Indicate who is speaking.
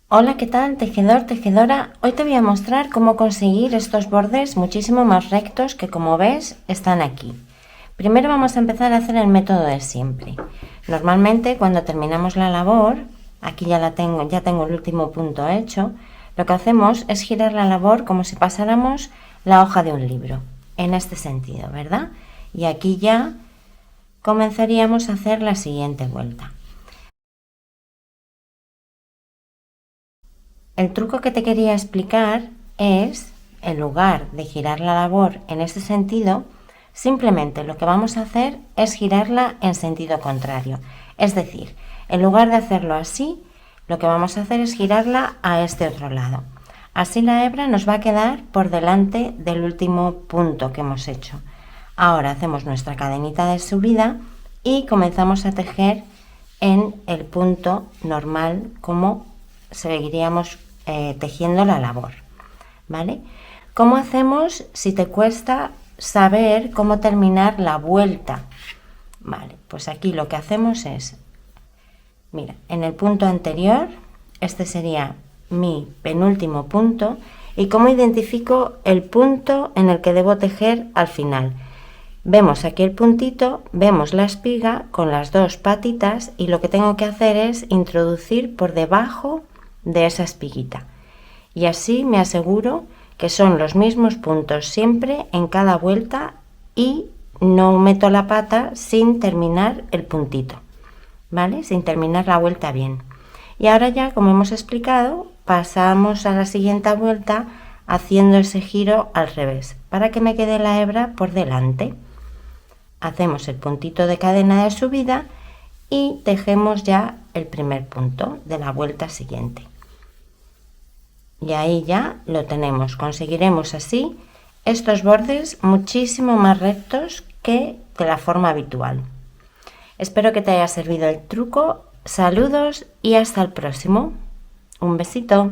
Speaker 1: Hola, ¿qué tal, tejedor, tejedora? Hoy te voy a mostrar cómo conseguir estos bordes muchísimo más rectos que, como ves, están aquí. Primero vamos a empezar a hacer el método de siempre. Normalmente cuando terminamos la labor, aquí ya tengo el último punto hecho, lo que hacemos es girar la labor como si pasáramos la hoja de un libro, en este sentido, ¿verdad? Y aquí ya comenzaríamos a hacer la siguiente vuelta. El truco que te quería explicar es, en lugar de girar la labor en este sentido, simplemente lo que vamos a hacer es girarla en sentido contrario. Es decir, en lugar de hacerlo así, lo que vamos a hacer es girarla a este otro lado. Así la hebra nos va a quedar por delante del último punto que hemos hecho. Ahora hacemos nuestra cadenita de subida y comenzamos a tejer en el punto normal como seguiríamos tejiendo la labor, ¿vale? ¿Cómo hacemos si te cuesta saber cómo terminar la vuelta? Vale, pues aquí lo que hacemos es, mira, en el punto anterior, este sería mi penúltimo punto, y cómo identifico el punto en el que debo tejer al final. Vemos aquí el puntito, vemos la espiga con las dos patitas y lo que tengo que hacer es introducir por debajo de esa espiguita. Y así me aseguro que son los mismos puntos siempre en cada vuelta y no meto la pata sin terminar el puntito, ¿vale? Sin terminar la vuelta bien. Y ahora ya, como hemos explicado, pasamos a la siguiente vuelta haciendo ese giro al revés para que me quede la hebra por delante. Hacemos el puntito de cadena de subida y tejemos ya el primer punto de la vuelta siguiente. Y ahí ya lo tenemos. Conseguiremos así estos bordes muchísimo más rectos que de la forma habitual. Espero que te haya servido el truco. Saludos y hasta el próximo. Un besito.